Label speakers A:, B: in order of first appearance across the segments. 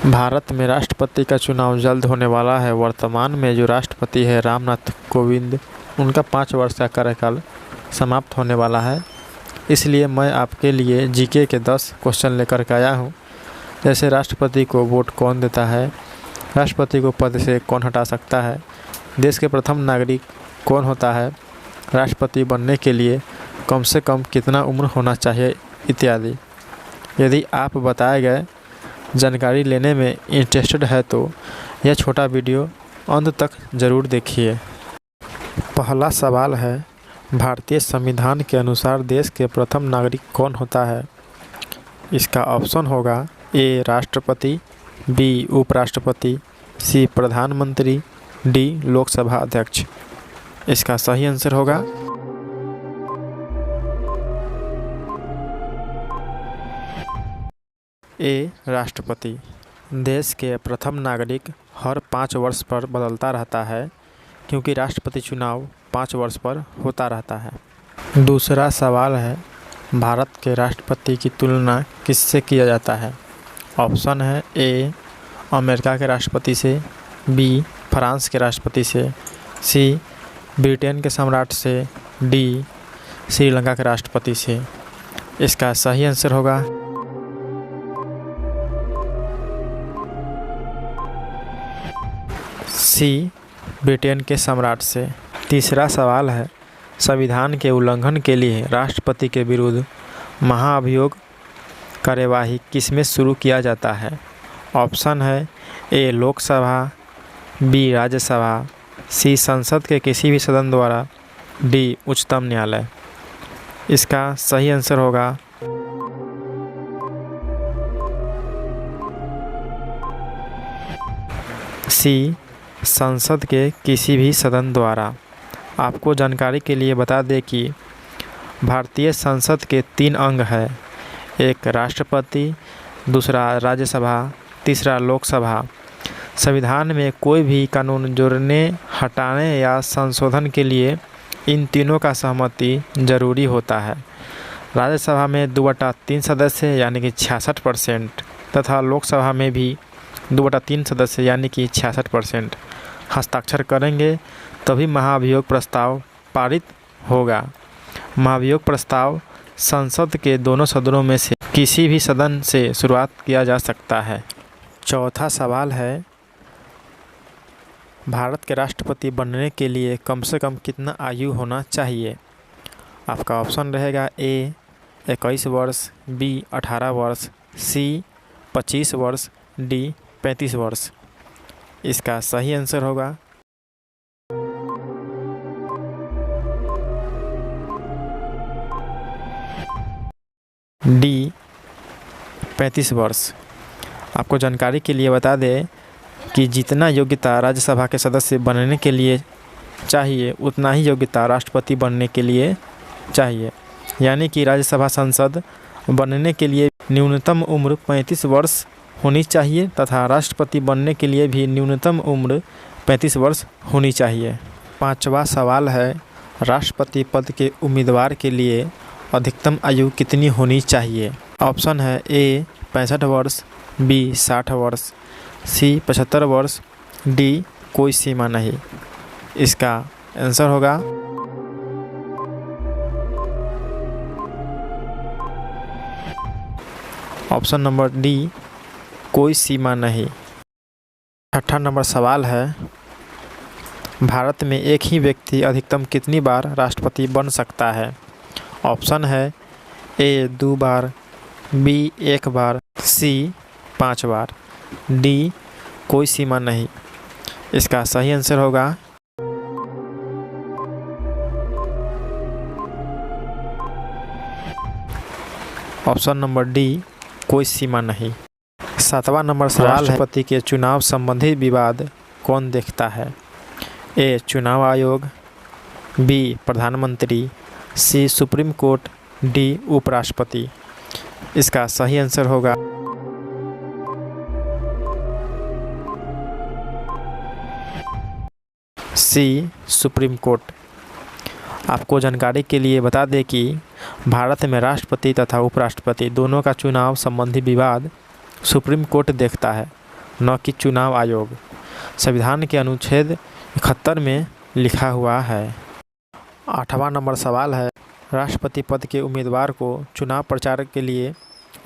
A: भारत में राष्ट्रपति का चुनाव जल्द होने वाला है। वर्तमान में जो राष्ट्रपति है रामनाथ कोविंद, उनका 5 वर्ष का कार्यकाल समाप्त होने वाला है। इसलिए मैं आपके लिए जीके के 10 क्वेश्चन लेकर के आया हूँ। जैसे राष्ट्रपति को वोट कौन देता है, राष्ट्रपति को पद से कौन हटा सकता है, देश के प्रथम नागरिक कौन होता है, राष्ट्रपति बनने के लिए कम से कम कितना उम्र होना चाहिए इत्यादि। यदि आप बताए गए जानकारी लेने में इंटरेस्टेड है तो यह छोटा वीडियो अंत तक ज़रूर देखिए। पहला सवाल है, भारतीय संविधान के अनुसार देश के प्रथम नागरिक कौन होता है? इसका ऑप्शन होगा ए राष्ट्रपति, बी उपराष्ट्रपति, सी प्रधानमंत्री, डी लोकसभा अध्यक्ष। इसका सही आंसर होगा ए राष्ट्रपति। देश के प्रथम नागरिक हर 5 वर्ष पर बदलता रहता है, क्योंकि राष्ट्रपति चुनाव 5 वर्ष पर होता रहता है। दूसरा सवाल है, भारत के राष्ट्रपति की तुलना किससे किया जाता है? ऑप्शन है ए अमेरिका के राष्ट्रपति से, बी फ्रांस के राष्ट्रपति से, सी ब्रिटेन के सम्राट से, डी श्रीलंका के राष्ट्रपति से। इसका सही आंसर होगा सी ब्रिटेन के सम्राट से। तीसरा सवाल है, संविधान के उल्लंघन के लिए राष्ट्रपति के विरुद्ध महाअभियोग कार्यवाही किसमें शुरू किया जाता है? ऑप्शन है ए लोकसभा, बी राज्यसभा, सी संसद के किसी भी सदन द्वारा, डी उच्चतम न्यायालय। इसका सही आंसर होगा सी संसद के किसी भी सदन द्वारा। आपको जानकारी के लिए बता दें कि भारतीय संसद के 3 अंग हैं, एक राष्ट्रपति, दूसरा राज्यसभा, तीसरा लोकसभा। संविधान में कोई भी कानून जोड़ने, हटाने या संशोधन के लिए इन तीनों का सहमति जरूरी होता है। राज्यसभा में 2/3 सदस्य यानी कि 66% तथा लोकसभा में भी 2/3 सदस्य यानी कि 66% हस्ताक्षर करेंगे, तभी महाभियोग प्रस्ताव पारित होगा। महाभियोग प्रस्ताव संसद के दोनों सदनों में से किसी भी सदन से शुरुआत किया जा सकता है। चौथा सवाल है, भारत के राष्ट्रपति बनने के लिए कम से कम कितना आयु होना चाहिए? आपका ऑप्शन रहेगा ए 21 वर्ष, बी 18 वर्ष, सी 25 वर्ष, डी 35 वर्ष। इसका सही आंसर होगा डी 35 वर्ष। आपको जानकारी के लिए बता दें कि जितना योग्यता राज्यसभा के सदस्य बनने के लिए चाहिए, उतना ही योग्यता राष्ट्रपति बनने के लिए चाहिए। यानी कि राज्यसभा सांसद बनने के लिए न्यूनतम उम्र 35 वर्ष होनी चाहिए तथा राष्ट्रपति बनने के लिए भी न्यूनतम उम्र 35 वर्ष होनी चाहिए। पांचवा सवाल है, राष्ट्रपति पद के उम्मीदवार के लिए अधिकतम आयु कितनी होनी चाहिए? ऑप्शन है ए 65 वर्ष, बी 60 वर्ष, सी 75 वर्ष, डी कोई सीमा नहीं। इसका आंसर होगा ऑप्शन नंबर डी कोई सीमा नहीं। 6ठा नंबर सवाल है, भारत में एक ही व्यक्ति अधिकतम कितनी बार राष्ट्रपति बन सकता है? ऑप्शन है ए 2 बार, बी 1 बार, सी 5 बार, डी कोई सीमा नहीं। इसका सही आंसर होगा ऑप्शन नंबर डी कोई सीमा नहीं। 7वां नंबर सवाल, राष्ट्रपति के चुनाव संबंधी विवाद कौन देखता है? ए चुनाव आयोग, बी प्रधानमंत्री, सी सुप्रीम कोर्ट, डी उपराष्ट्रपति। इसका सही आंसर होगा सी सुप्रीम कोर्ट। आपको जानकारी के लिए बता दें कि भारत में राष्ट्रपति तथा उपराष्ट्रपति दोनों का चुनाव संबंधी विवाद सुप्रीम कोर्ट देखता है। न कि चुनाव आयोग। संविधान के अनुच्छेद 71 में लिखा हुआ है। 8वां नंबर सवाल है, राष्ट्रपति पद के उम्मीदवार को चुनाव प्रचार के लिए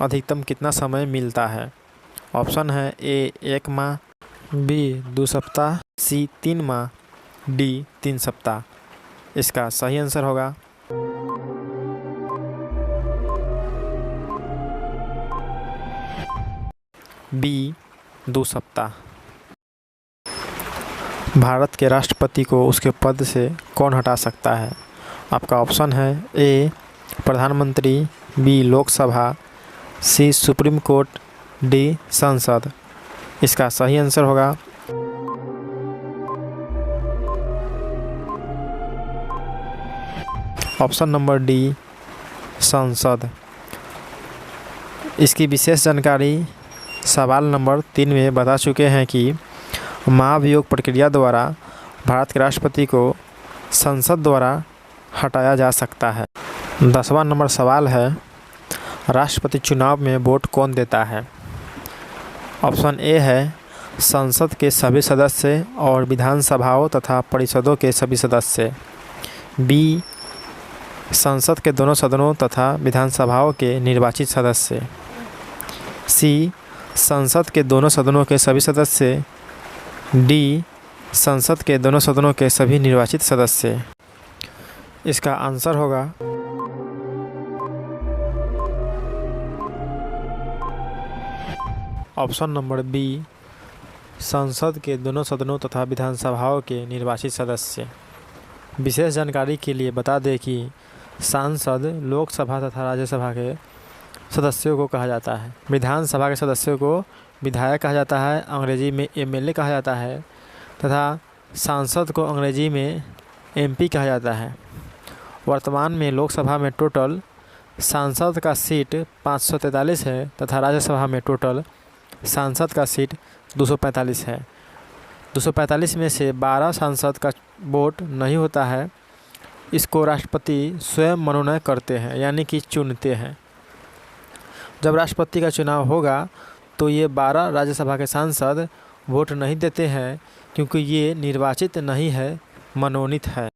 A: अधिकतम कितना समय मिलता है? ऑप्शन है ए 1 माह, बी 2 सप्ताह, सी 3 माह, डी 3 सप्ताह। इसका सही आंसर होगा बी 2 सप्ताह। भारत के राष्ट्रपति को उसके पद से कौन हटा सकता है? आपका ऑप्शन है ए प्रधानमंत्री, बी लोकसभा, सी सुप्रीम कोर्ट, डी संसद। इसका सही आंसर होगा ऑप्शन नंबर डी संसद। इसकी विशेष जानकारी सवाल नंबर 3 में बता चुके हैं कि महाभियोग प्रक्रिया द्वारा भारत के राष्ट्रपति को संसद द्वारा हटाया जा सकता है। 10वां नंबर सवाल है, राष्ट्रपति चुनाव में वोट कौन देता है? ऑप्शन ए है संसद के सभी सदस्य और विधानसभाओं तथा परिषदों के सभी सदस्य, बी संसद के दोनों सदनों तथा विधानसभाओं के निर्वाचित सदस्य, सी संसद के दोनों सदनों के सभी सदस्य, डी संसद के दोनों सदनों के सभी निर्वाचित सदस्य। इसका आंसर होगा ऑप्शन नंबर बी संसद के दोनों सदनों तथा विधानसभाओं के निर्वाचित सदस्य। विशेष जानकारी के लिए बता दें कि सांसद लोकसभा तथा राज्यसभा के सदस्यों को कहा जाता है। विधानसभा के सदस्यों को विधायक कहा जाता है, अंग्रेजी में एमएलए कहा जाता है, तथा सांसद को अंग्रेजी में एमपी कहा जाता है। वर्तमान में लोकसभा में टोटल सांसद का सीट 543 है तथा राज्यसभा में टोटल सांसद का सीट 245 है। 245 में से 12 सांसद का वोट नहीं होता है। इसको राष्ट्रपति स्वयं मनोनयन करते हैं, यानी कि चुनते हैं। जब राष्ट्रपति का चुनाव होगा तो ये 12 राज्यसभा के सांसद वोट नहीं देते हैं, क्योंकि ये निर्वाचित नहीं है, मनोनीत है।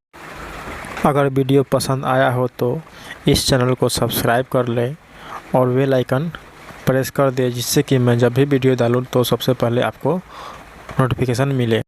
A: अगर वीडियो पसंद आया हो तो इस चैनल को सब्सक्राइब कर लें और बेल आइकन प्रेस कर दें, जिससे कि मैं जब भी वीडियो डालूँ तो सबसे पहले आपको नोटिफिकेशन मिले।